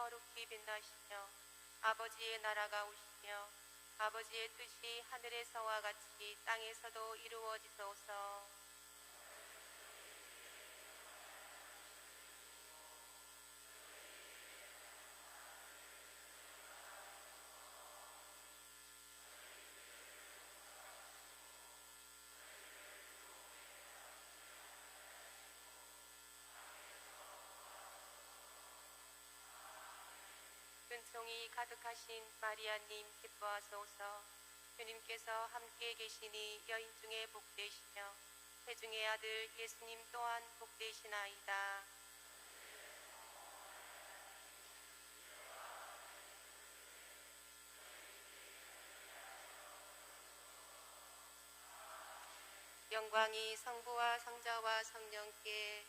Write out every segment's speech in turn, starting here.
거룩히 빛나시며 아버지의 나라가 오시며 아버지의 뜻이 하늘에서와 같이 땅에서도 이루어지소서. 은총이 가득하신 마리아님 기뻐하소서. 주님께서 함께 계시니 여인 중에 복되시며 태중의 아들 예수님 또한 복되시나이다. 영광이 성부와 성자와 성령께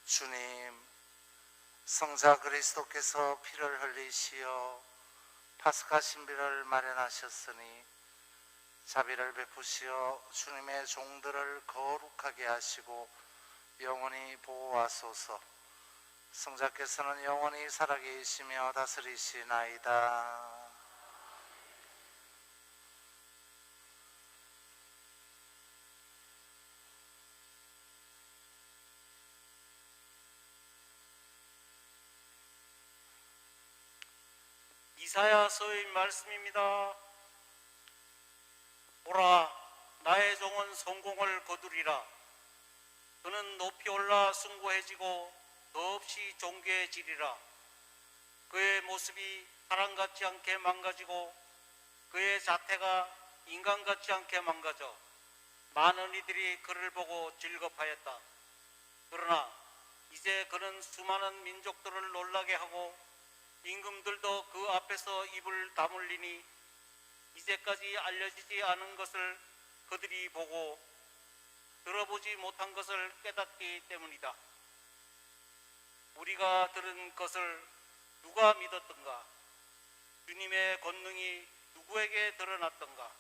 주님, 성자 그리스도께서 피를 흘리시어 파스카 신비를 마련하셨으니 자비를 베푸시어 주님의 종들을 거룩하게 하시고 영원히 보호하소서. 성자께서는 영원히 살아계시며 다스리시나이다. 이사야서의 말씀입니다. 보라, 나의 종은 성공을 거두리라. 그는 높이 올라 숭고해지고 더없이 존귀해지리라. 그의 모습이 사람같지 않게 망가지고 그의 자태가 인간같지 않게 망가져 많은 이들이 그를 보고 즐겁하였다. 그러나 이제 그는 수많은 민족들을 놀라게 하고 임금들도 그 앞에서 입을 다물리니 이제까지 알려지지 않은 것을 그들이 보고 들어보지 못한 것을 깨닫기 때문이다. 우리가 들은 것을 누가 믿었던가? 주님의 권능이 누구에게 드러났던가?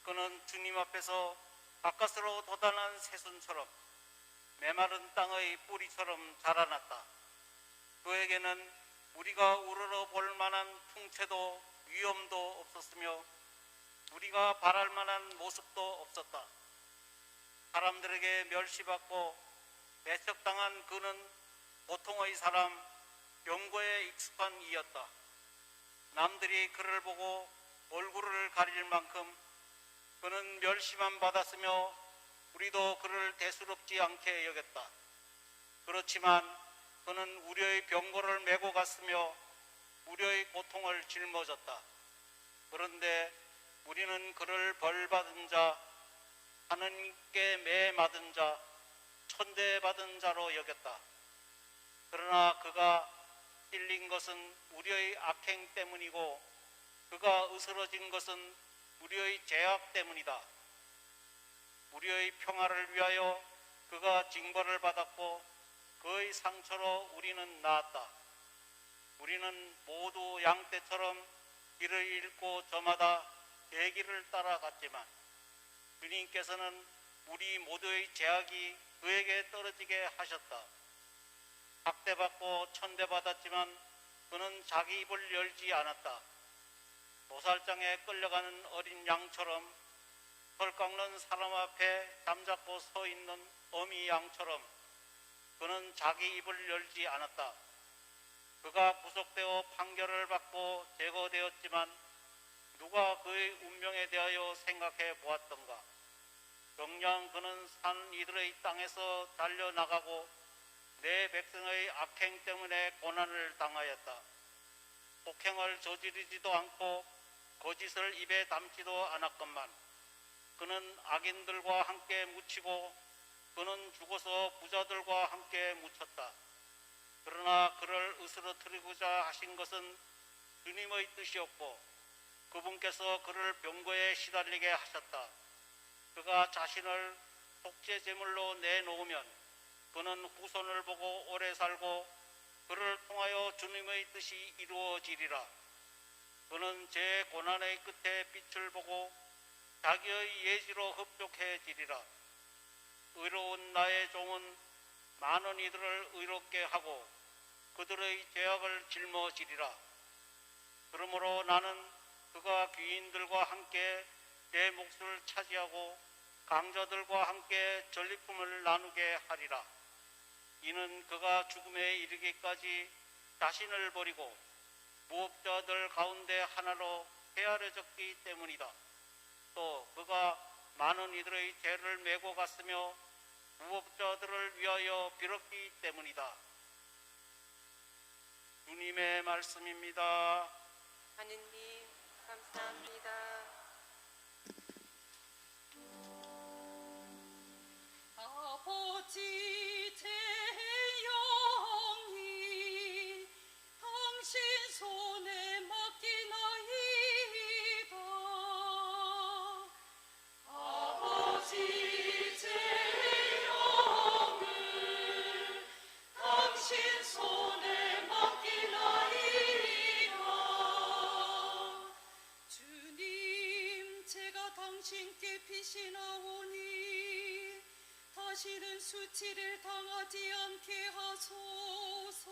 그는 주님 앞에서 바깥으로 돋아난 새순처럼 메마른 땅의 뿌리처럼 자라났다. 그에게는 우리가 우러러 볼 만한 풍채도 위엄도 없었으며 우리가 바랄 만한 모습도 없었다. 사람들에게 멸시받고 배척당한 그는 보통의 사람, 병거에 익숙한 이였다. 남들이 그를 보고 얼굴을 가릴 만큼 그는 멸시만 받았으며 우리도 그를 대수롭지 않게 여겼다. 그렇지만 그는 우려의 병거를 메고 갔으며 우려의 고통을 짊어졌다. 그런데 우리는 그를 벌받은 자, 하느님께 매 맞은 자, 천대받은 자로 여겼다. 그러나 그가 찔린 것은 우리의 악행 때문이고 그가 으스러진 것은 우리의 죄악 때문이다. 우리의 평화를 위하여 그가 징벌을 받았고 그의 상처로 우리는 나았다. 우리는 모두 양떼처럼 길을 잃고 저마다 대길을 따라갔지만 주님께서는 우리 모두의 죄악이 그에게 떨어지게 하셨다. 학대받고 천대받았지만 그는 자기 입을 열지 않았다. 노살장에 끌려가는 어린 양처럼 털 깎는 사람 앞에 잠자코 서 있는 어미 양처럼 그는 자기 입을 열지 않았다. 그가 구속되어 판결을 받고 제거되었지만 누가 그의 운명에 대하여 생각해 보았던가? 정녕 그는 산 이들의 땅에서 달려나가고 내 백성의 악행 때문에 고난을 당하였다. 폭행을 저지르지도 않고 거짓을 입에 담지도 않았건만 그는 악인들과 함께 묻히고 그는 죽어서 부자들과 함께 묻혔다. 그러나 그를 으스러뜨리고자 하신 것은 주님의 뜻이었고 그분께서 그를 병거에 시달리게 하셨다. 그가 자신을 속죄 제물로 내놓으면 그는 후손을 보고 오래 살고 그를 통하여 주님의 뜻이 이루어지리라. 그는 제 고난의 끝에 빛을 보고 자기의 예지로 흡족해지리라. 의로운 나의 종은 많은 이들을 의롭게 하고 그들의 죄악을 짊어지리라. 그러므로 나는 그가 귀인들과 함께 내 몫을 차지하고 강자들과 함께 전리품을 나누게 하리라. 이는 그가 죽음에 이르기까지 자신을 버리고 무업자들 가운데 하나로 헤아려졌기 때문이다. 또 그가 많은 이들의 죄를 메고 갔으며 무업자들을 위하여 빌었기 때문이다. 주님의 말씀입니다. 하느님 감사합니다. 아버지 제 영이 당신 손에 맡기나이다. 아버지 제 영을 당신 손에 맡기나이다. 주님, 제가 당신께 피신하오니 다시는 수치를 당하지 않게 하소서.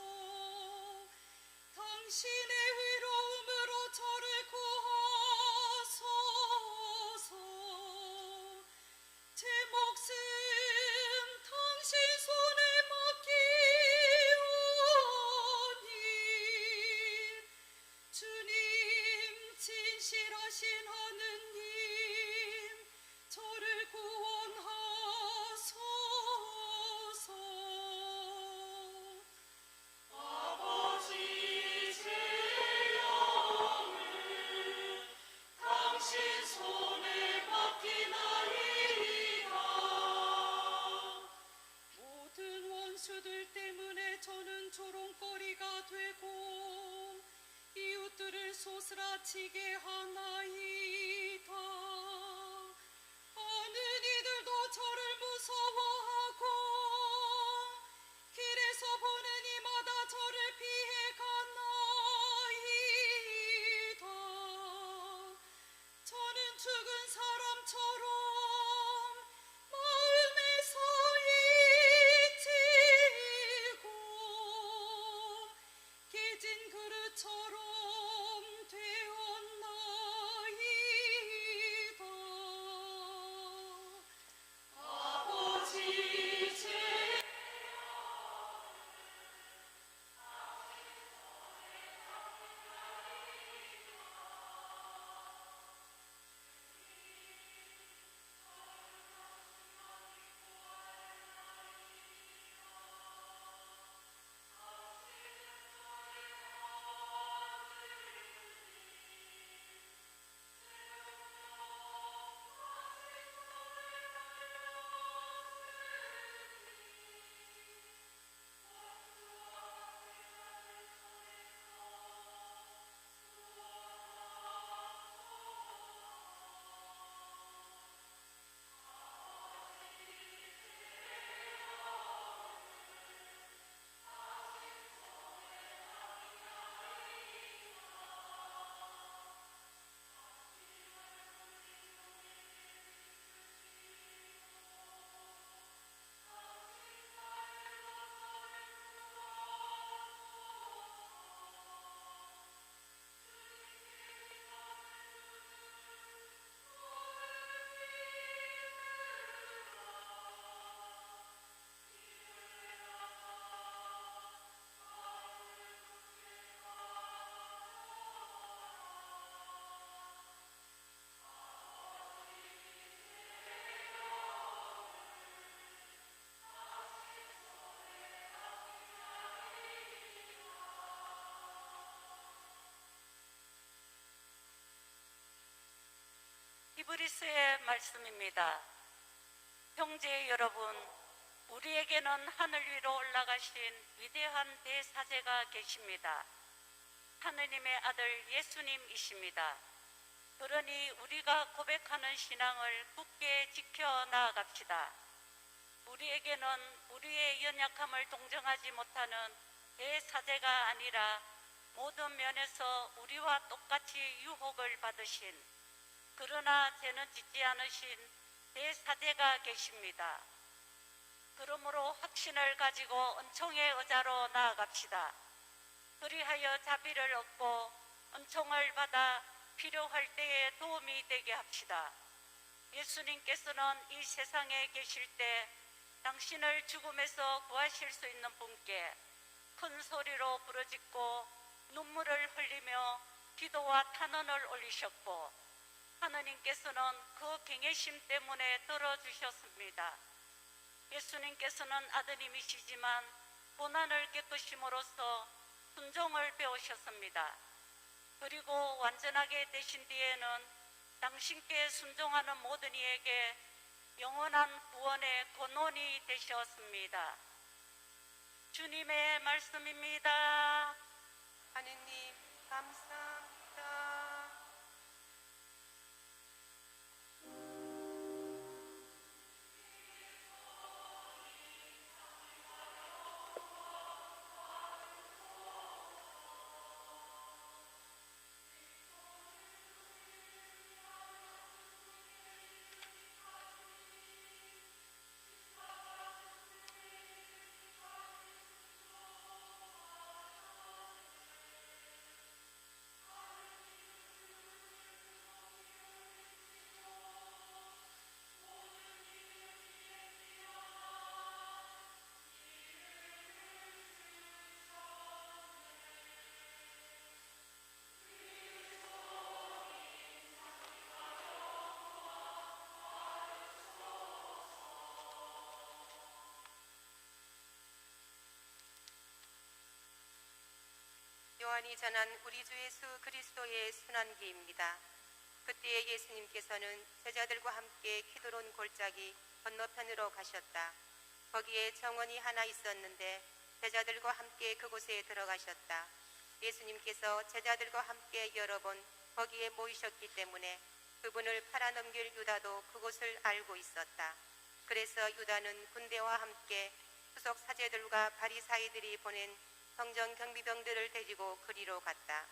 당신의 의로움으로 저를 구하소서. 제 목숨 당신 손에 맡기오니 주님, 진실하신 하느님, 저를 구원하소서. 아버지 제 영을 당신 손에 맡기나이다. 모든 원수들 때문에 저는 조롱거리가 되고 이웃들을 소스라치게 하나이다. 아는 이들도 저를 무서워하고 길에서 보는 이마다 저를 피해 가나이다. 저는 죽은 사람처럼 마음에서 잊히고 깨진 그릇처럼 되었나이다. 아버지 제 그리스도의 말씀입니다. 형제 여러분, 우리에게는 하늘 위로 올라가신 위대한 대사제가 계십니다. 하느님의 아들 예수님이십니다. 그러니 우리가 고백하는 신앙을 굳게 지켜 나아갑시다. 우리에게는 우리의 연약함을 동정하지 못하는 대사제가 아니라 모든 면에서 우리와 똑같이 유혹을 받으신, 그러나 죄는 짓지 않으신 대사제가 계십니다. 그러므로 확신을 가지고 은총의 의자로 나아갑시다. 그리하여 자비를 얻고 은총을 받아 필요할 때에 도움이 되게 합시다. 예수님께서는 이 세상에 계실 때 당신을 죽음에서 구하실 수 있는 분께 큰 소리로 부르짖고 눈물을 흘리며 기도와 탄원을 올리셨고, 하느님께서는 그 경외심 때문에 들어주셨습니다. 예수님께서는 아드님이시지만 고난을 겪으심으로써 순종을 배우셨습니다. 그리고 완전하게 되신 뒤에는 당신께 순종하는 모든 이에게 영원한 구원의 근원이 되셨습니다. 주님의 말씀입니다. 하느님 감사합니다. 요한이 전한 우리 주 예수 그리스도의 순환기입니다. 그때에 예수님께서는 제자들과 함께 키드론 골짜기 건너편으로 가셨다. 거기에 정원이 하나 있었는데 제자들과 함께 그곳에 들어가셨다. 예수님께서 제자들과 함께 여러 번 거기에 모이셨기 때문에 그분을 팔아넘길 유다도 그곳을 알고 있었다. 그래서 유다는 군대와 함께 수석 사제들과 바리사이들이 보낸 성전 경비병들을 데리고 그리로 갔다.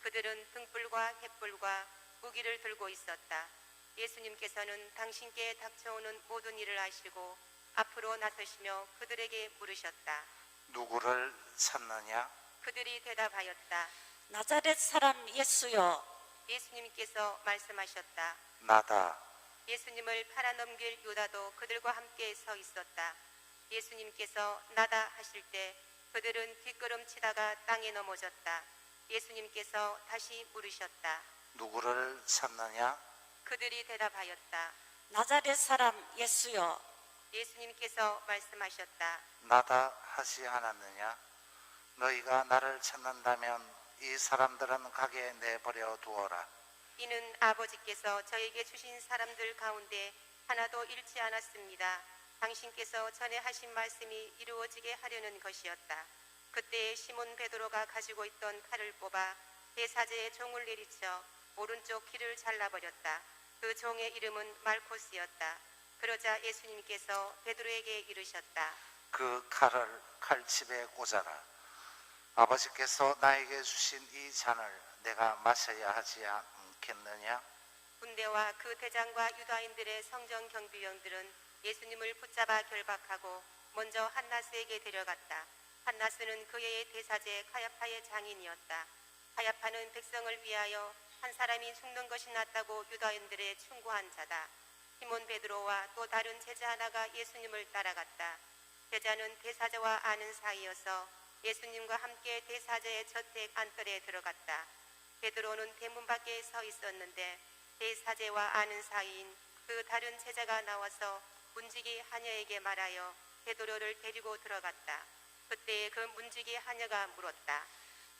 그들은 등불과 횃불과 무기를 들고 있었다. 예수님께서는 당신께 닥쳐오는 모든 일을 아시고 앞으로 나서시며 그들에게 물으셨다. 누구를 찾느냐? 그들이 대답하였다. 나자렛 사람 예수여. 예수님께서 말씀하셨다. 나다. 예수님을 팔아넘길 유다도 그들과 함께 서 있었다. 예수님께서 나다 하실 때 그들은 뒷걸음치다가 땅에 넘어졌다. 예수님께서 다시 물으셨다. 누구를 찾느냐? 그들이 대답하였다. 나자렛 사람 예수여. 예수님께서 말씀하셨다. 나다 하지 않았느냐? 너희가 나를 찾는다면 이 사람들은 가게 내버려 두어라. 이는 아버지께서 저에게 주신 사람들 가운데 하나도 잃지 않았습니다. 당신께서 전에 하신 말씀이 이루어지게 하려는 것이었다. 그때 시몬 베드로가 가지고 있던 칼을 뽑아 대사제의 종을 내리쳐 오른쪽 귀를 잘라버렸다. 그 종의 이름은 말코스였다. 그러자 예수님께서 베드로에게 이르셨다. 그 칼을 칼집에 꽂아라. 아버지께서 나에게 주신 이 잔을 내가 마셔야 하지 않겠느냐? 군대와 그 대장과 유다인들의 성전 경비병들은 예수님을 붙잡아 결박하고 먼저 한나스에게 데려갔다. 한나스는 그의 대사제 카야파의 장인이었다. 카야파는 백성을 위하여 한 사람이 죽는 것이 낫다고 유다인들의 충고한 자다. 시몬 베드로와 또 다른 제자 하나가 예수님을 따라갔다. 제자는 대사제와 아는 사이여서 예수님과 함께 대사제의 저택 안뜰에 들어갔다. 베드로는 대문 밖에 서 있었는데 대사제와 아는 사이인 그 다른 제자가 나와서 문지기 하녀에게 말하여 베드로를 데리고 들어갔다. 그때 그 문지기 하녀가 물었다.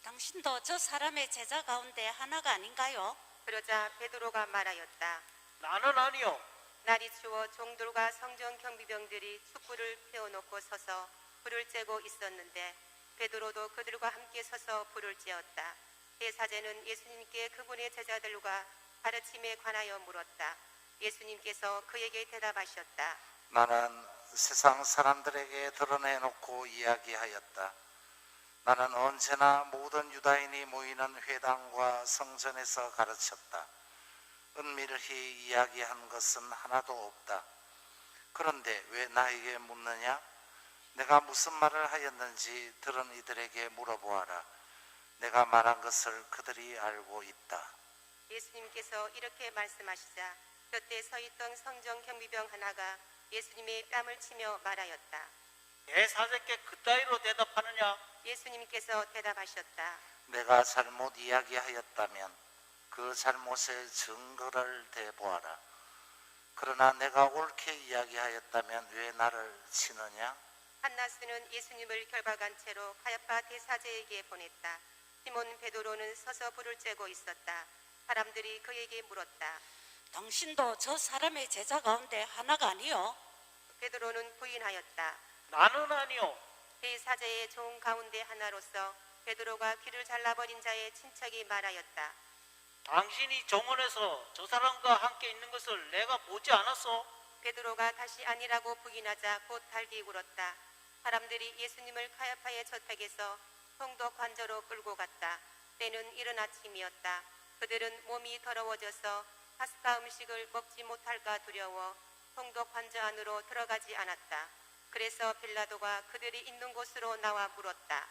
당신도 저 사람의 제자 가운데 하나가 아닌가요? 그러자 베드로가 말하였다. 나는 아니요. 날이 추워 종들과 성전 경비병들이 촛불을 피워놓고 서서 불을 쬐고 있었는데 베드로도 그들과 함께 서서 불을 쬐었다. 대사제는 예수님께 그분의 제자들과 가르침에 관하여 물었다. 예수님께서 그에게 대답하셨다. 나는 세상 사람들에게 드러내놓고 이야기하였다. 나는 언제나 모든 유다인이 모이는 회당과 성전에서 가르쳤다. 은밀히 이야기한 것은 하나도 없다. 그런데 왜 나에게 묻느냐? 내가 무슨 말을 하였는지 들은 이들에게 물어보아라. 내가 말한 것을 그들이 알고 있다. 예수님께서 이렇게 말씀하시자 곁에 서 있던 성전 경비병 하나가 예수님의 뺨을 치며 말하였다. 대사제께 그따위로 대답하느냐? 예수님께서 대답하셨다. 내가 잘못 이야기하였다면 그 잘못의 증거를 대보아라. 그러나 내가 옳게 이야기하였다면 왜 나를 치느냐? 한나스는 예수님을 결박한 채로 가야파 대사제에게 보냈다. 시몬 베드로는 서서 불을 쬐고 있었다. 사람들이 그에게 물었다. 당신도 저 사람의 제자 가운데 하나가 아니요? 베드로는 부인하였다. 나는 아니요. 대사제의 종 가운데 하나로서 베드로가 귀를 잘라버린 자의 친척이 말하였다. 당신이 정원에서 저 사람과 함께 있는 것을 내가 보지 않았어? 베드로가 다시 아니라고 부인하자 곧 달기 울었다. 사람들이 예수님을 가야파의 저택에서 총독 관저로 끌고 갔다. 때는 이른 아침이었다. 그들은 몸이 더러워져서 파스카 음식을 먹지 못할까 두려워 총독 관저 안으로 들어가지 않았다. 그래서 빌라도가 그들이 있는 곳으로 나와 물었다.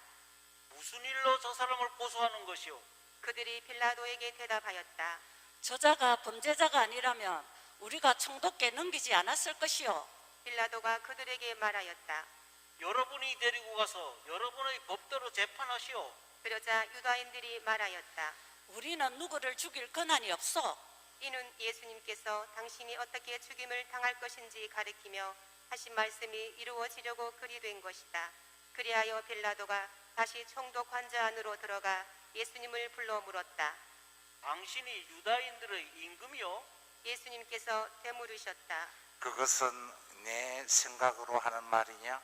무슨 일로 저 사람을 고소하는 것이오? 그들이 빌라도에게 대답하였다. 저자가 범죄자가 아니라면 우리가 총독께 넘기지 않았을 것이요. 빌라도가 그들에게 말하였다. 여러분이 데리고 가서 여러분의 법대로 재판하시오. 그러자 유다인들이 말하였다. 우리는 누구를 죽일 권한이 없어. 이는 예수님께서 당신이 어떻게 죽임을 당할 것인지 가리키며 하신 말씀이 이루어지려고 그리 된 것이다. 그리하여 빌라도가 다시 총독 관저 안으로 들어가 예수님을 불러 물었다. 당신이 유다인들의 임금이요? 예수님께서 되물으셨다. 그것은 내 생각으로 하는 말이냐?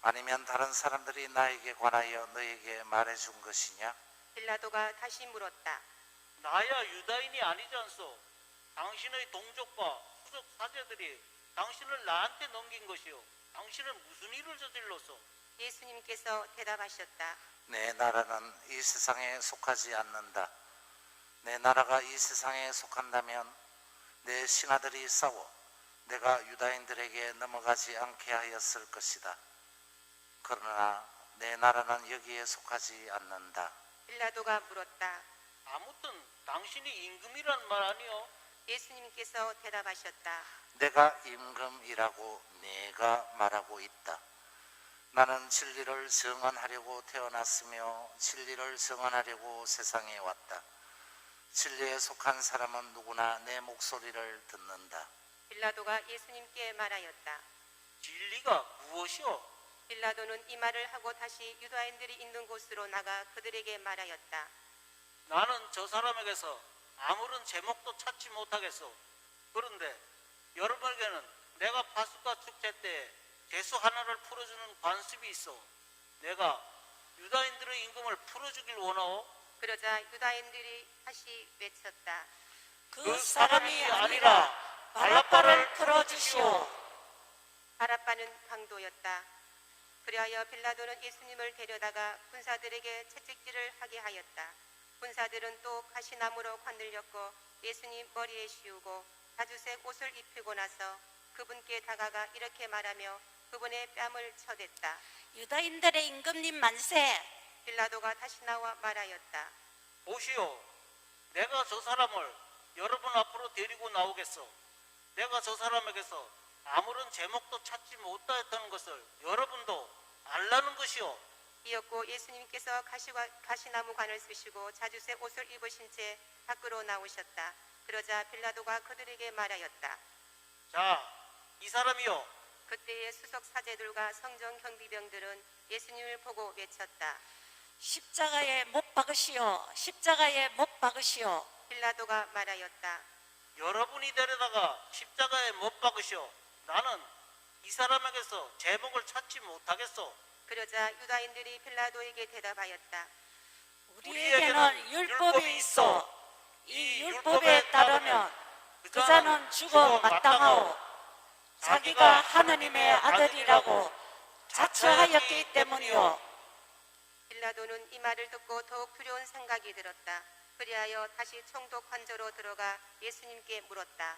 아니면 다른 사람들이 나에게 관하여 너에게 말해준 것이냐? 빌라도가 다시 물었다. 나야 유다인이 아니지 않소? 당신의 동족과 수석 사제들이 당신을 나한테 넘긴 것이요. 당신은 무슨 일을 저질렀소? 예수님께서 대답하셨다. 내 나라는 이 세상에 속하지 않는다. 내 나라가 이 세상에 속한다면 내 신하들이 싸워 내가 유다인들에게 넘어가지 않게 하였을 것이다. 그러나 내 나라는 여기에 속하지 않는다. 빌라도가 물었다. 아무튼 당신이 임금이란 말 아니요? 예수님께서 대답하셨다. 내가 임금이라고 네가 말하고 있다. 나는 진리를 증언하려고 태어났으며 진리를 증언하려고 세상에 왔다. 진리에 속한 사람은 누구나 내 목소리를 듣는다. 빌라도가 예수님께 말하였다. 진리가 무엇이요? 빌라도는 이 말을 하고 다시 유다인들이 있는 곳으로 나가 그들에게 말하였다. 나는 저 사람에게서 아무런 제목도 찾지 못하겠소. 그런데 여러분에게는 내가 파수카 축제 때 제수 하나를 풀어주는 관습이 있어. 내가 유다인들의 임금을 풀어주길 원하오. 그러자 유다인들이 다시 외쳤다. 그 사람이 아니라 바라바를 풀어주시오. 바라바는 강도였다. 그리하여 빌라도는 예수님을 데려다가 군사들에게 채찍질을 하게 하였다. 군사들은 또 가시나무로 관들렸고 예수님 머리에 씌우고 자주색 옷을 입히고 나서 그분께 다가가 이렇게 말하며 그분의 뺨을 쳐댔다. 유다인들의 임금님 만세. 빌라도가 다시 나와 말하였다. 보시오. 내가 저 사람을 여러분 앞으로 데리고 나오겠소. 내가 저 사람에게서 아무런 제목도 찾지 못하였다는 것을 여러분도 알라는 것이오. 이었고 예수님께서 가시나무 관을 쓰시고 자주색 옷을 입으신 채 밖으로 나오셨다. 그러자 빌라도가 그들에게 말하였다. 자, 이 사람이요. 그때의 수석 사제들과 성전 경비병들은 예수님을 보고 외쳤다. 십자가에 못 박으시오. 십자가에 못 박으시오. 빌라도가 말하였다. 여러분이 데려다가 십자가에 못 박으시오. 나는 이 사람에게서 제목을 찾지 못하겠소. 그러자 유다인들이 빌라도에게 대답하였다. 우리에게는 율법이 있어. 이 율법에 따르면 그 자는 죽어 마땅하오. 자기가 하느님의 아들이라고 자처하였기 때문이오. 빌라도는 이 말을 듣고 더욱 두려운 생각이 들었다. 그리하여 다시 총독 관저로 들어가 예수님께 물었다.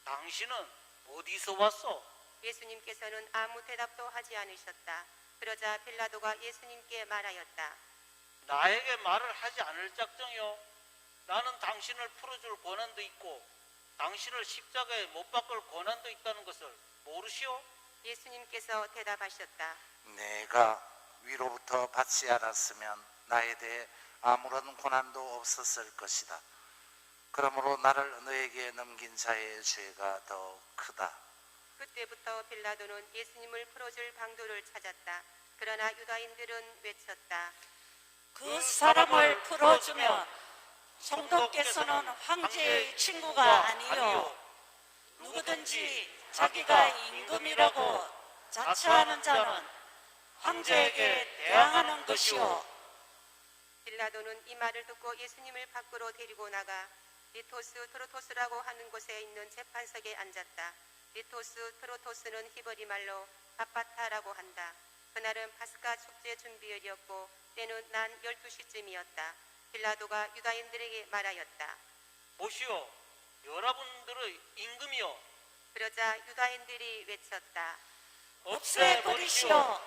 당신은 어디서 왔소? 예수님께서는 아무 대답도 하지 않으셨다. 그러자 빌라도가 예수님께 말하였다. 나에게 말을 하지 않을 작정이요. 나는 당신을 풀어줄 권한도 있고 당신을 십자가에 못 박을 권한도 있다는 것을 모르시오? 예수님께서 대답하셨다. 내가 위로부터 받지 않았으면 나에 대해 아무런 고난도 없었을 것이다. 그러므로 나를 너에게 넘긴 자의 죄가 더 크다. 그때부터 빌라도는 예수님을 풀어줄 방도를 찾았다. 그러나 유다인들은 외쳤다. 그 사람을 풀어주면 총독께서는 황제의 친구가 아니요. 누구든지 자기가 임금이라고 자처하는 자는 황제에게 대항하는 것이요. 빌라도는 이 말을 듣고 예수님을 밖으로 데리고 나가 리토스 트로토스라고 하는 곳에 있는 재판석에 앉았다. 리토스 트로토스는 히브리 말로 바파타라고 한다. 그날은 파스카 축제 준비일이었고 때는 난 12시쯤이었다. 빌라도가 유다인들에게 말하였다. 보시오, 여러분들의 임금이요. 그러자 유다인들이 외쳤다. 없애버리시오.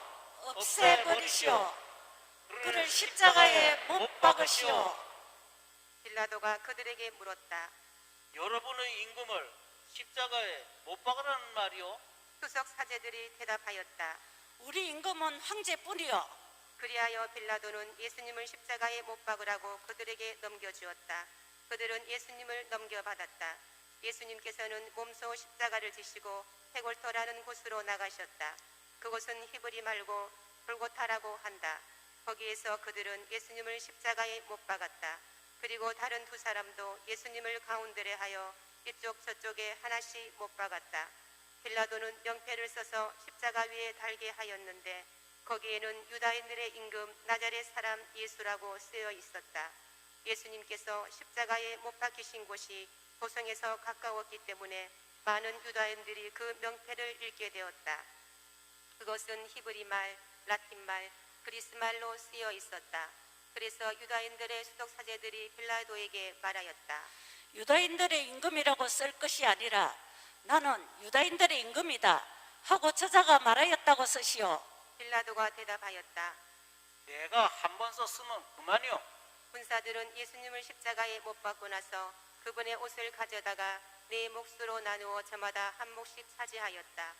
없애버리시오. 그를 십자가에 못 박으시오. 빌라도가 그들에게 물었다. 여러분의 임금을 십자가에 못 박으라는 말이요? 수석 사제들이 대답하였다. 우리 임금은 황제뿐이요. 그리하여 빌라도는 예수님을 십자가에 못 박으라고 그들에게 넘겨주었다. 그들은 예수님을 넘겨받았다. 예수님께서는 몸소 십자가를 지시고 헤골터라는 곳으로 나가셨다. 그곳은 히브리 말고 골고타라고 한다. 거기에서 그들은 예수님을 십자가에 못 박았다. 그리고 다른 두 사람도 예수님을 가운데래 하여 이쪽 저쪽에 하나씩 못 박았다. 빌라도는 명패를 써서 십자가 위에 달게 하였는데 거기에는 유다인들의 임금 나자렛 사람 예수라고 쓰여 있었다. 예수님께서 십자가에 못 박히신 곳이 도성에서 가까웠기 때문에 많은 유다인들이 그 명패를 읽게 되었다. 그것은 히브리 말, 라틴 말, 그리스 말로 쓰여 있었다. 그래서 유다인들의 수석 사제들이 빌라도에게 말하였다. 유다인들의 임금이라고 쓸 것이 아니라 나는 유다인들의 임금이다 하고 저자가 말하였다고 쓰시오. 빌라도가 대답하였다. 내가 한 번 썼으면 그만이요. 군사들은 예수님을 십자가에 못 박고 나서 그분의 옷을 가져다가 네 몫으로 나누어 저마다 한 몫씩 차지하였다.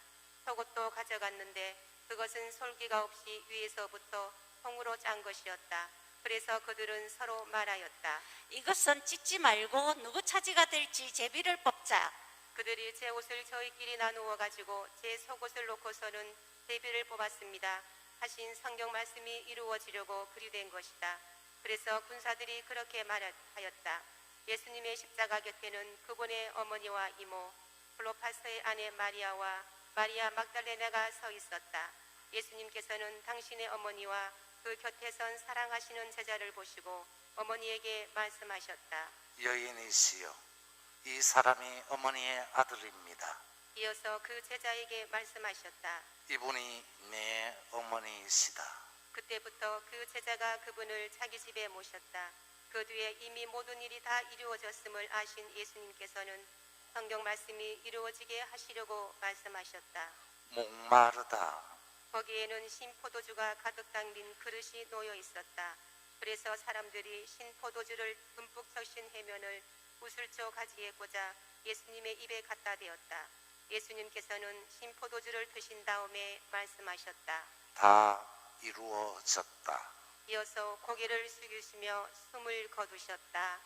속옷도 가져갔는데 그것은 솔기가 없이 위에서부터 통으로 짠 것이었다. 그래서 그들은 서로 말하였다. 이것은 찢지 말고 누구 차지가 될지 제비를 뽑자. 그들이 제 옷을 저희끼리 나누어 가지고 제 속옷을 놓고서는 제비를 뽑았습니다. 하신 성경 말씀이 이루어지려고 그리 된 것이다. 그래서 군사들이 그렇게 말하였다. 예수님의 십자가 곁에는 그분의 어머니와 이모, 클로파스의 아내 마리아와 마리아 막달레나가 서 있었다. 예수님께서는 당신의 어머니와 그 곁에 선 사랑하시는 제자를 보시고 어머니에게 말씀하셨다. 여인이시여, 이 사람이 어머니의 아들입니다. 이어서 그 제자에게 말씀하셨다. 이분이 내 어머니이시다. 그때부터 그 제자가 그분을 자기 집에 모셨다. 그 뒤에 이미 모든 일이 다 이루어졌음을 아신 예수님께서는 성경 말씀이 이루어지게 하시려고 말씀하셨다. 목마르다. 거기에는 신포도주가 가득 담긴 그릇이 놓여 있었다. 그래서 사람들이 신포도주를 듬뿍 적신 해면을 우슬조 가지에 꽂아 예수님의 입에 갖다 대었다. 예수님께서는 신포도주를 드신 다음에 말씀하셨다. 다 이루어졌다. 이어서 고개를 숙이시며 숨을 거두셨다.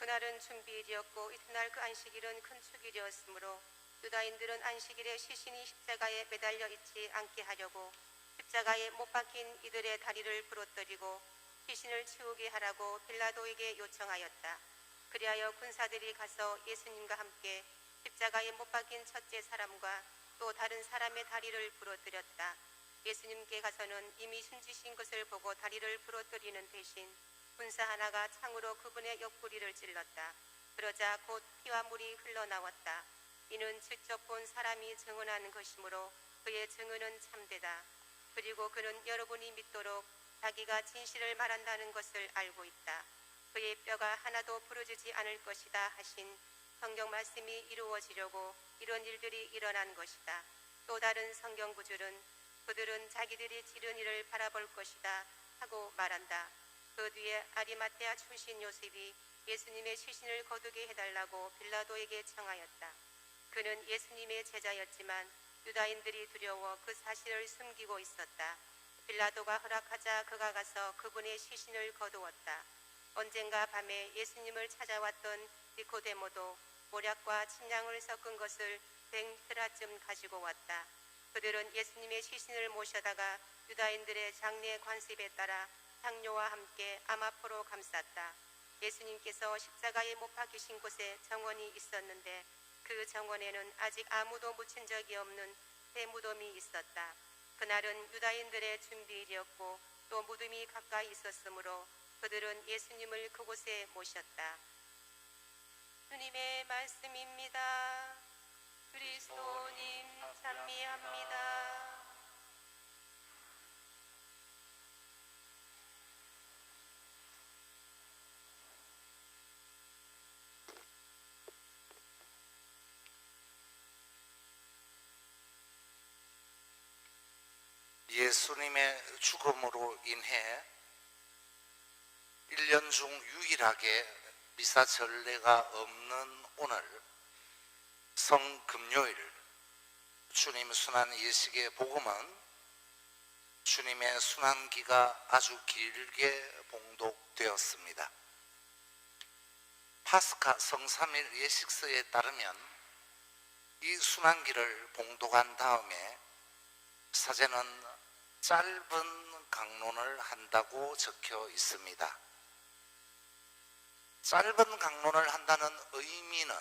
그날은 준비일이었고 이튿날 그 안식일은 큰 축일이었으므로 유다인들은 안식일에 시신이 십자가에 매달려 있지 않게 하려고 십자가에 못 박힌 이들의 다리를 부러뜨리고 시신을 치우게 하라고 빌라도에게 요청하였다. 그리하여 군사들이 가서 예수님과 함께 십자가에 못 박힌 첫째 사람과 또 다른 사람의 다리를 부러뜨렸다. 예수님께 가서는 이미 숨지신 것을 보고 다리를 부러뜨리는 대신 군사 하나가 창으로 그분의 옆구리를 찔렀다. 그러자 곧 피와 물이 흘러나왔다. 이는 직접 본 사람이 증언하는 것이므로 그의 증언은 참되다. 그리고 그는 여러분이 믿도록 자기가 진실을 말한다는 것을 알고 있다. 그의 뼈가 하나도 부러지지 않을 것이다 하신 성경 말씀이 이루어지려고 이런 일들이 일어난 것이다. 또 다른 성경 구절은 그들은 자기들이 지른 일을 바라볼 것이다 하고 말한다. 그 뒤에 아리마테아 출신 요셉이 예수님의 시신을 거두게 해달라고 빌라도에게 청하였다. 그는 예수님의 제자였지만 유다인들이 두려워 그 사실을 숨기고 있었다. 빌라도가 허락하자 그가 가서 그분의 시신을 거두었다. 언젠가 밤에 예수님을 찾아왔던 니코데모도 모략과 침향을 섞은 것을 100테라쯤 가지고 왔다. 그들은 예수님의 시신을 모셔다가 유다인들의 장례 관습에 따라 향료와 함께 아마포로 감쌌다. 예수님께서 십자가에 못 박히신 곳에 정원이 있었는데 그 정원에는 아직 아무도 묻힌 적이 없는 새 무덤이 있었다. 그날은 유다인들의 준비일이었고 또 무덤이 가까이 있었으므로 그들은 예수님을 그곳에 모셨다. 주님의 말씀입니다. 그리스도님 찬미합니다. 예수님의 죽음으로 인해 1년 중 유일하게 미사 전례가 없는 오늘 성금요일 주님 순환 예식의 복음은 주님의 순환기가 아주 길게 봉독되었습니다. 파스카 성삼일 예식서에 따르면 이 순환기를 봉독한 다음에 사제는 짧은 강론을 한다고 적혀 있습니다. 짧은 강론을 한다는 의미는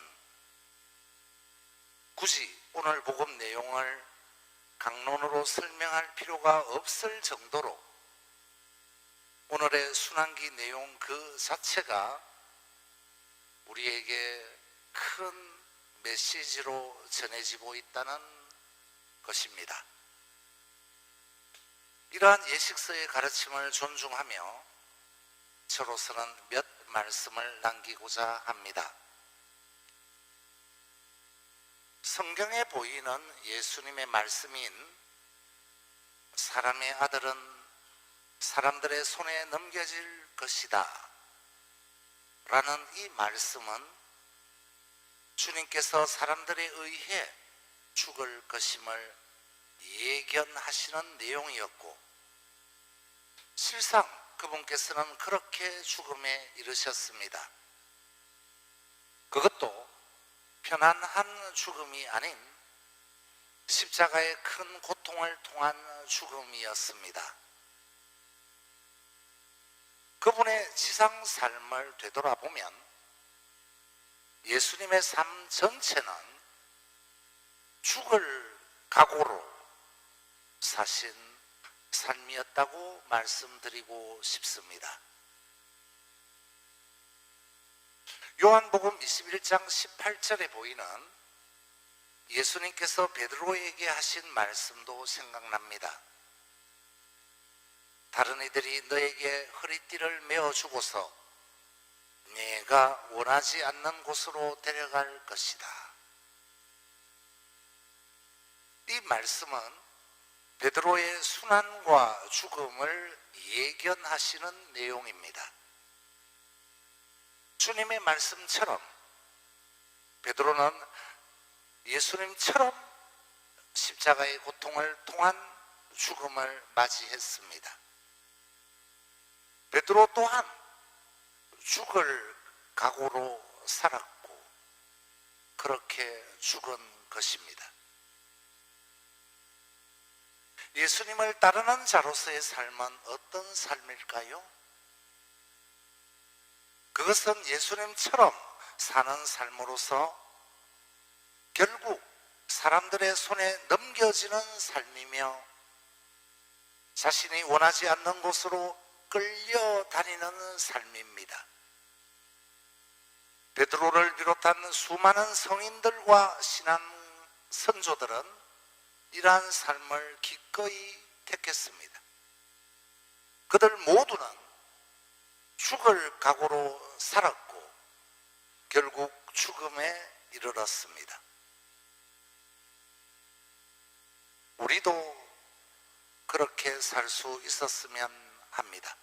굳이 오늘 복음 내용을 강론으로 설명할 필요가 없을 정도로 오늘의 순환기 내용 그 자체가 우리에게 큰 메시지로 전해지고 있다는 것입니다. 이러한 예식서의 가르침을 존중하며 저로서는 몇 말씀을 남기고자 합니다. 성경에 보이는 예수님의 말씀인 사람의 아들은 사람들의 손에 넘겨질 것이다 라는 이 말씀은 주님께서 사람들에 의해 죽을 것임을 예견하시는 내용이었고 실상 그분께서는 그렇게 죽음에 이르셨습니다. 그것도 편안한 죽음이 아닌 십자가의 큰 고통을 통한 죽음이었습니다. 그분의 지상 삶을 되돌아보면 예수님의 삶 전체는 죽을 각오로 사신 삶이었다고 말씀드리고 싶습니다. 요한복음 21장 18절에 보이는 예수님께서 베드로에게 하신 말씀도 생각납니다. 다른 이들이 너에게 허리띠를 메어주고서 내가 원하지 않는 곳으로 데려갈 것이다. 이 말씀은 베드로의 순환과 죽음을 예견하시는 내용입니다. 주님의 말씀처럼 베드로는 예수님처럼 십자가의 고통을 통한 죽음을 맞이했습니다. 베드로 또한 죽을 각오로 살았고 그렇게 죽은 것입니다. 예수님을 따르는 자로서의 삶은 어떤 삶일까요? 그것은 예수님처럼 사는 삶으로서 결국 사람들의 손에 넘겨지는 삶이며 자신이 원하지 않는 곳으로 끌려다니는 삶입니다. 베드로를 비롯한 수많은 성인들과 신앙 선조들은 이러한 삶을 기꺼이 택했습니다. 그들 모두는 죽을 각오로 살았고 결국 죽음에 이르렀습니다. 우리도 그렇게 살 수 있었으면 합니다.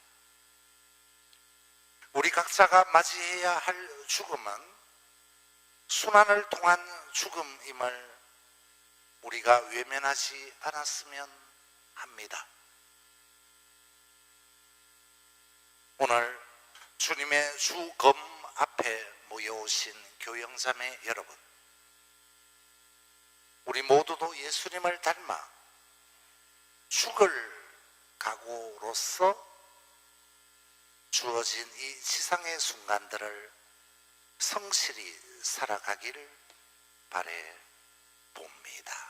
우리 각자가 맞이해야 할 죽음은 순환을 통한 죽음임을 우리가 외면하지 않았으면 합니다. 오늘 주님의 주검 앞에 모여오신 교영자매 여러분, 우리 모두도 예수님을 닮아 죽을 각오로서 주어진 이 지상의 순간들을 성실히 살아가기를 바래 봅니다.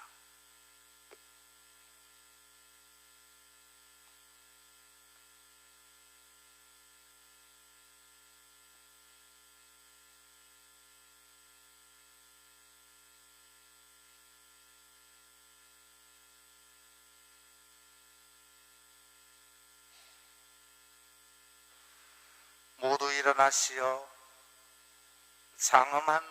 모두 일어나시어 장엄한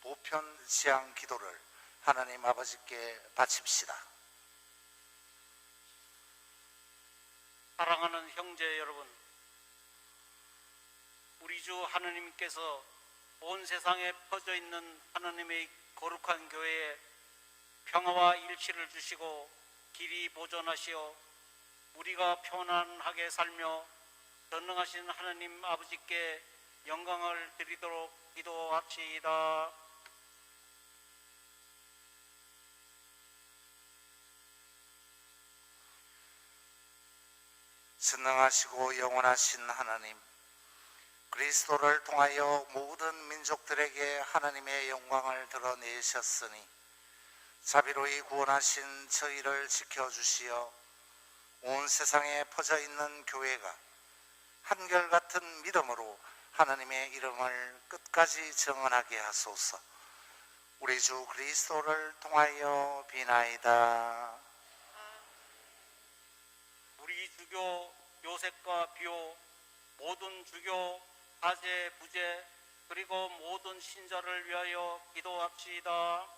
보편지향 기도를 하나님 아버지께 바칩시다. 사랑하는 형제 여러분, 우리 주 하느님께서 온 세상에 퍼져 있는 하나님의 거룩한 교회에 평화와 일치를 주시고 길이 보존하시어 우리가 편안하게 살며 전능하신 하나님 아버지께 영광을 드리도록 기도합시다. 전능하시고 영원하신 하나님, 그리스도를 통하여 모든 민족들에게 하나님의 영광을 드러내셨으니 자비로이 구원하신 저희를 지켜주시어 온 세상에 퍼져 있는 교회가 한결같은 믿음으로 하나님의 이름을 끝까지 정언하게 하소서. 우리 주 그리스도를 통하여 비나이다. 우리 주교 요셉과 비오, 모든 주교 가제 부제, 그리고 모든 신자를 위하여 기도합시다.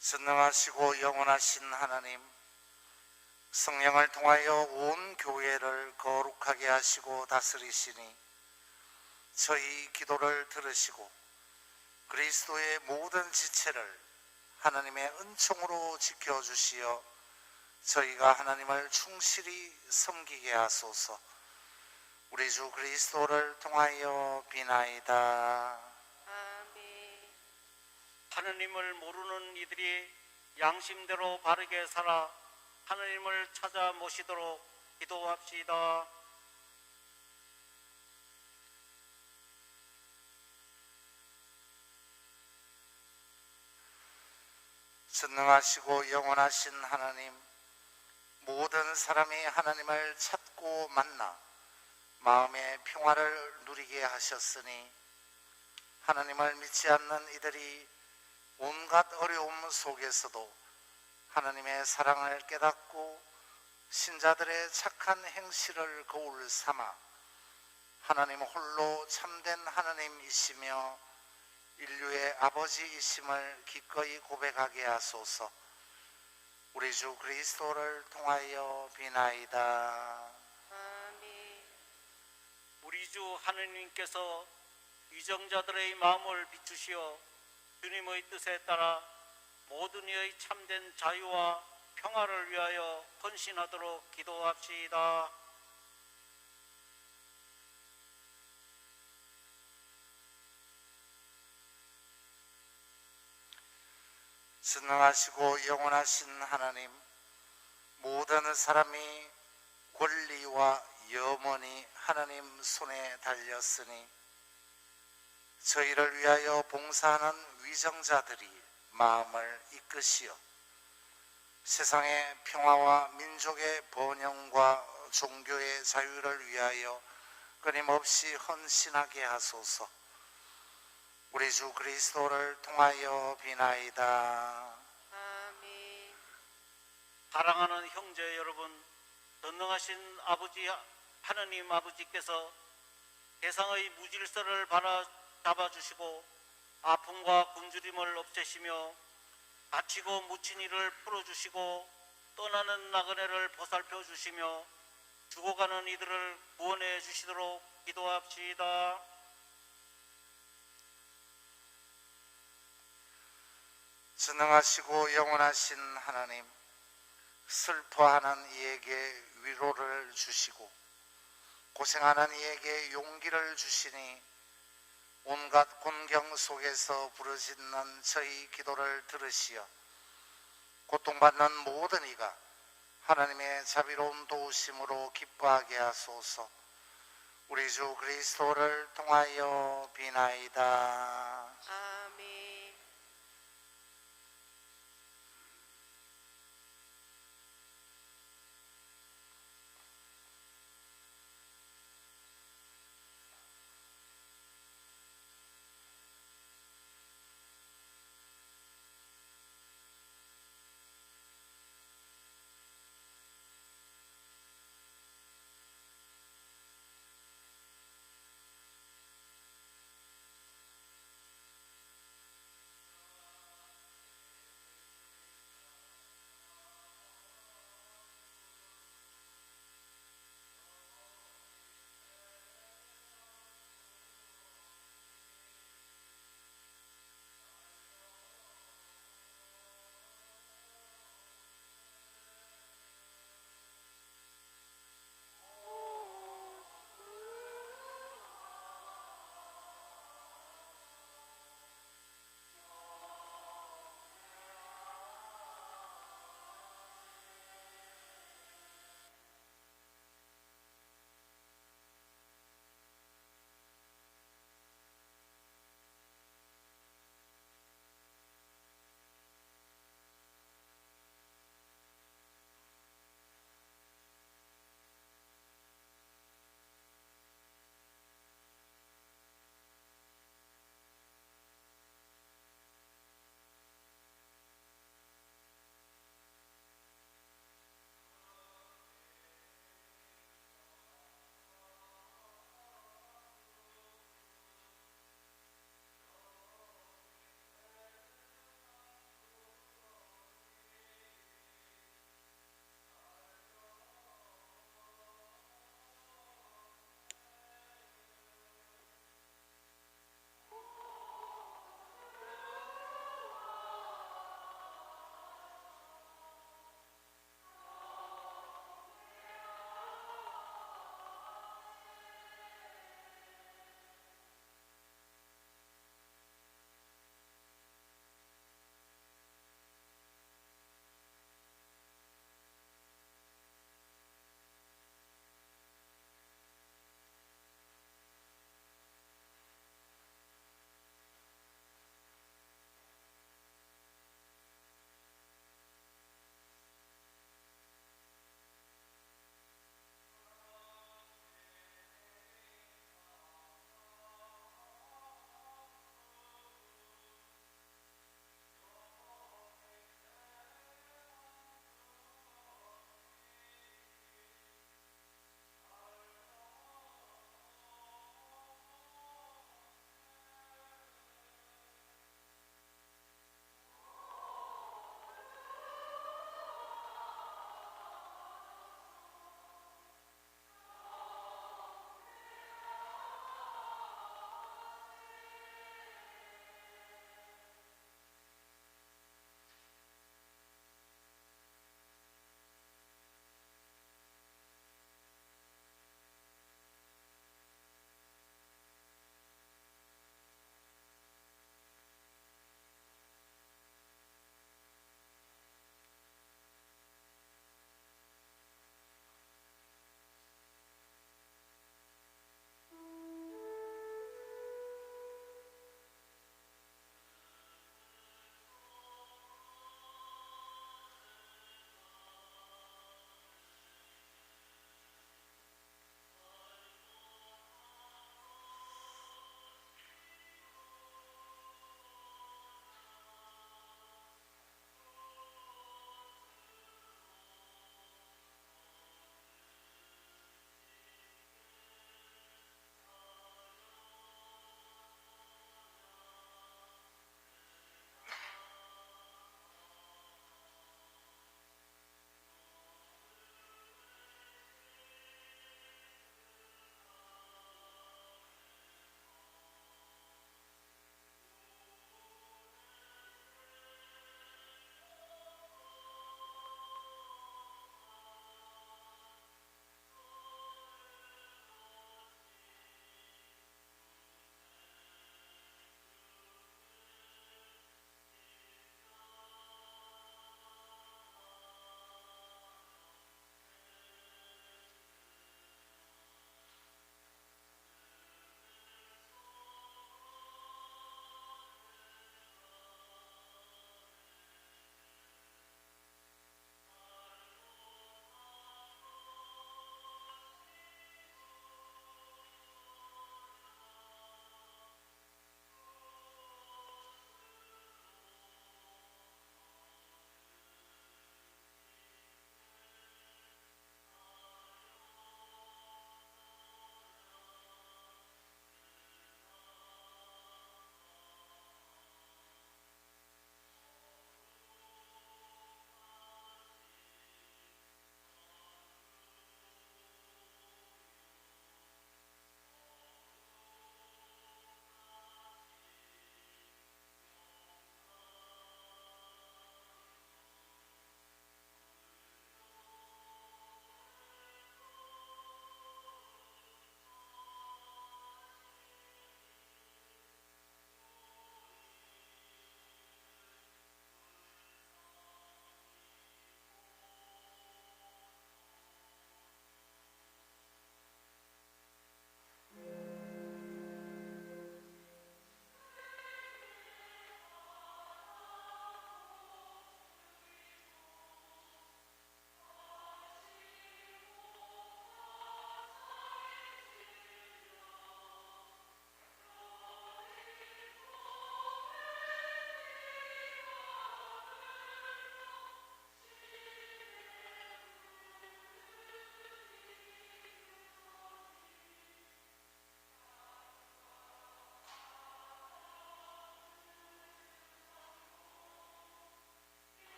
전능하시고 영원하신 하나님, 성령을 통하여 온 교회를 거룩하게 하시고 다스리시니 저희 기도를 들으시고 그리스도의 모든 지체를 하나님의 은총으로 지켜주시어 저희가 하나님을 충실히 섬기게 하소서. 우리 주 그리스도를 통하여 비나이다. 아멘. 하느님을 모르는 이들이 양심대로 바르게 살아 하느님을 찾아 모시도록 기도합시다. 전능하시고 영원하신 하나님, 모든 사람이 하나님을 찾고 만나 마음의 평화를 누리게 하셨으니 하나님을 믿지 않는 이들이 온갖 어려움 속에서도 하나님의 사랑을 깨닫고 신자들의 착한 행실을 거울 삼아 하나님 홀로 참된 하나님이시며 인류의 아버지이심을 기꺼이 고백하게 하소서. 우리 주 그리스도를 통하여 비나이다. 아멘. 우리 주 하느님께서 위정자들의 마음을 비추시어 주님의 뜻에 따라 모든 이의 참된 자유와 평화를 위하여 헌신하도록 기도합시다. 전능하시고 영원하신 하나님, 모든 사람이 권리와 염원이 하나님 손에 달렸으니 저희를 위하여 봉사하는 위정자들이 마음을 이끄시어 세상의 평화와 민족의 번영과 종교의 자유를 위하여 끊임없이 헌신하게 하소서. 우리 주 그리스도를 통하여 비나이다. 아멘. 사랑하는 형제 여러분, 전능하신 아버지 하느님 아버지께서 세상의 무질서를 바로잡아주시고 아픔과 굶주림을 없애시며 다치고 묻힌 이를 풀어주시고 떠나는 나그네를 보살펴 주시며 죽어가는 이들을 구원해 주시도록 기도합시다. 전능하시고 영원하신 하나님, 슬퍼하는 이에게 위로를 주시고 고생하는 이에게 용기를 주시니 온갖 곤경 속에서 부르짖는 저희 기도를 들으시어 고통받는 모든 이가 하나님의 자비로운 도우심으로 기뻐하게 하소서. 우리 주 그리스도를 통하여 비나이다. 아멘.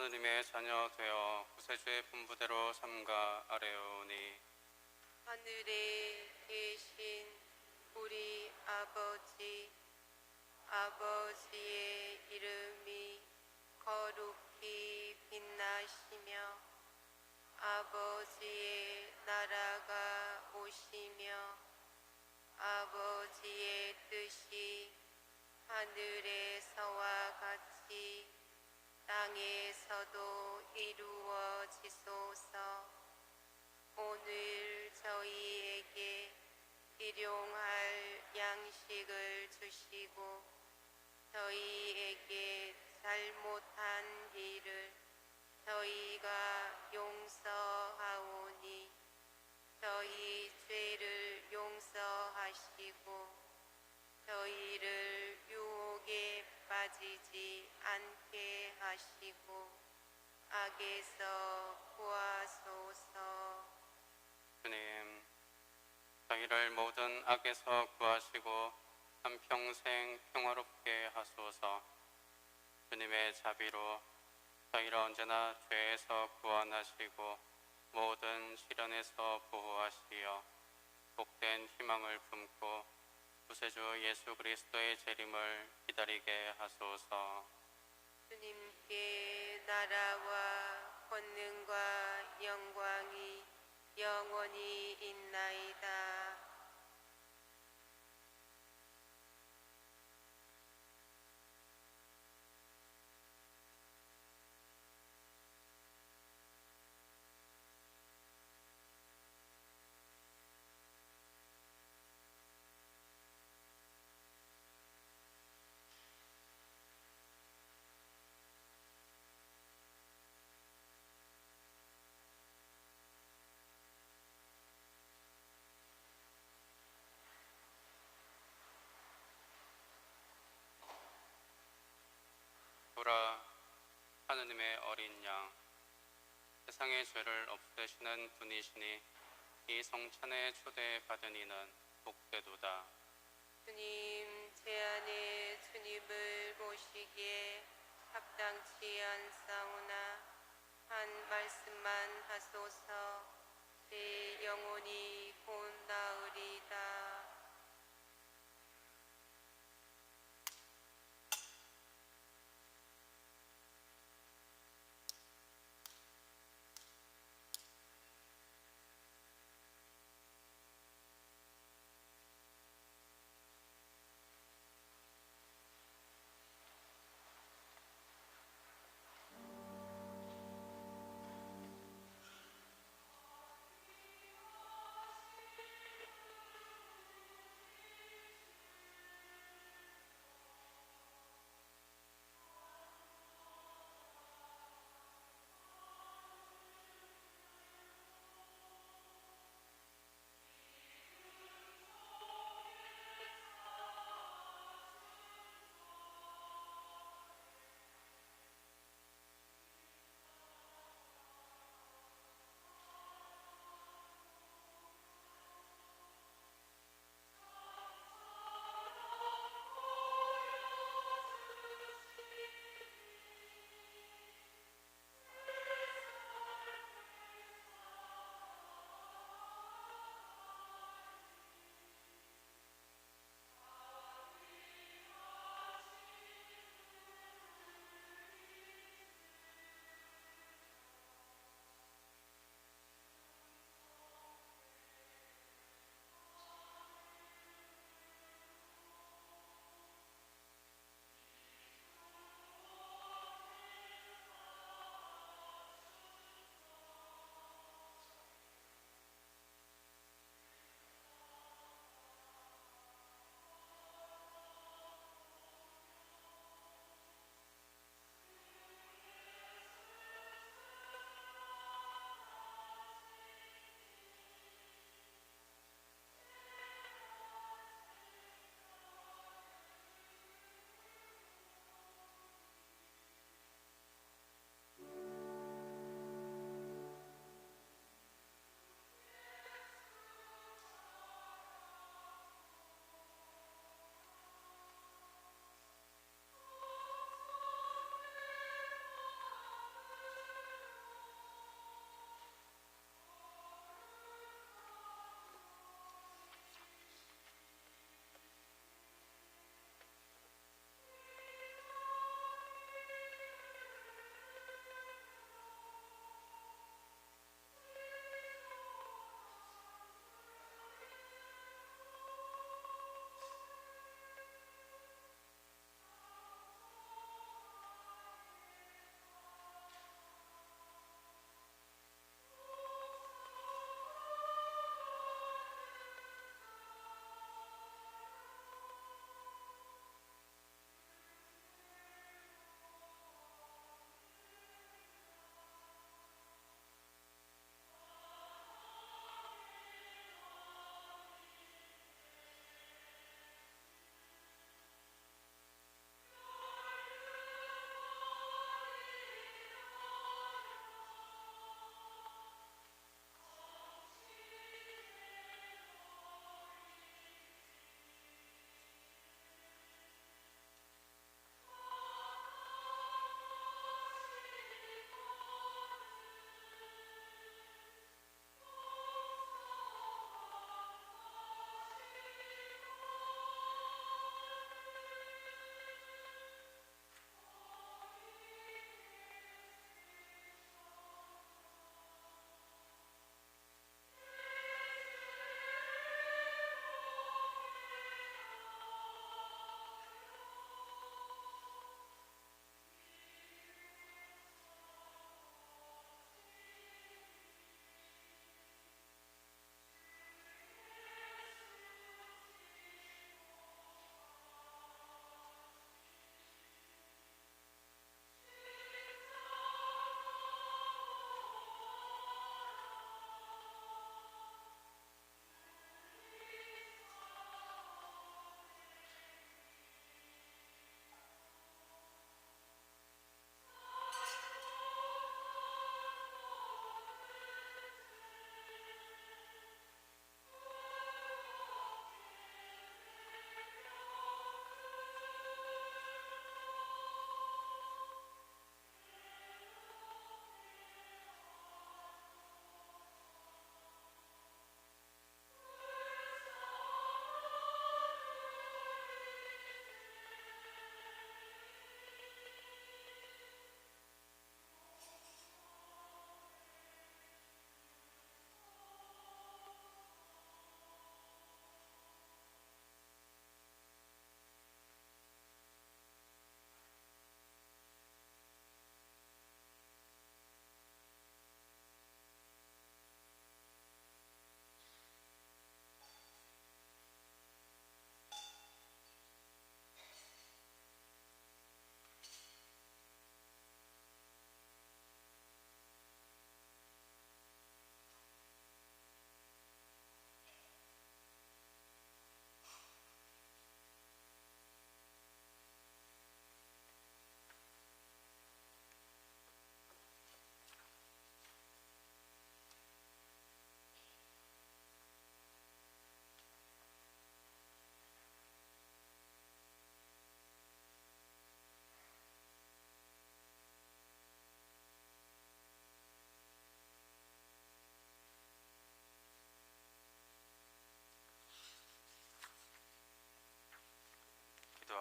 하느님의 자녀 되어 구세주의 분부대로 삼가 아뢰오니 하늘에 계신 우리 아버지의 이름이 거룩히 빛나시며 아버지의 나라가 오시며 아버지의 뜻이 하늘에서와 같이 땅에서도 이루어지소서. 오늘 저희에게 일용할 양식을 주시고 저희에게 잘못한 일을 저희가 용서하오니 저희 죄를 용서하시고 저희를 유혹에 빠지지 않게 하시고 악에서 구하소서. 주님, 저희를 모든 악에서 구하시고 한평생 평화롭게 하소서. 주님의 자비로 저희를 언제나 죄에서 구원하시고 모든 시련에서 보호하시어 복된 희망을 품고 구세주 예수 그리스도의 재림을 기다리게 하소서. 주님께 나라와 권능과 영광이 영원히 있나이다. 보라, 하느님의 어린 양, 세상의 죄를 없애시는 분이시니 이 성찬에 초대받은 이는 복되도다. 주님, 제 안에 주님을 모시기에 합당치 않사오나 한 말씀만 하소서. 제 영혼이 곧 나으리다.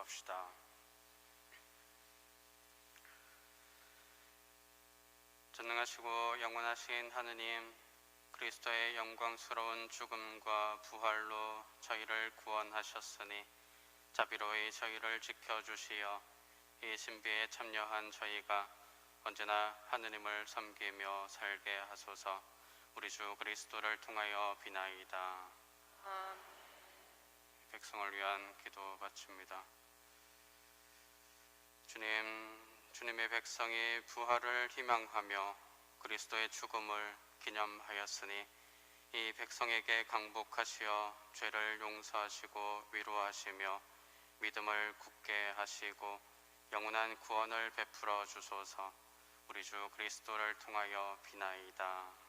기도합시다. 전능하시고 영원하신 하느님, 그리스도의 영광스러운 죽음과 부활로 저희를 구원하셨으니 자비로이 저희를 지켜주시어 이 신비에 참여한 저희가 언제나 하느님을 섬기며 살게 하소서. 우리 주 그리스도를 통하여 비나이다. 백성을 위한 기도 바칩니다. 주님의 백성이 부활을 희망하며 그리스도의 죽음을 기념하였으니 이 백성에게 강복하시어 죄를 용서하시고 위로하시며 믿음을 굳게 하시고 영원한 구원을 베풀어 주소서. 우리 주 그리스도를 통하여 비나이다.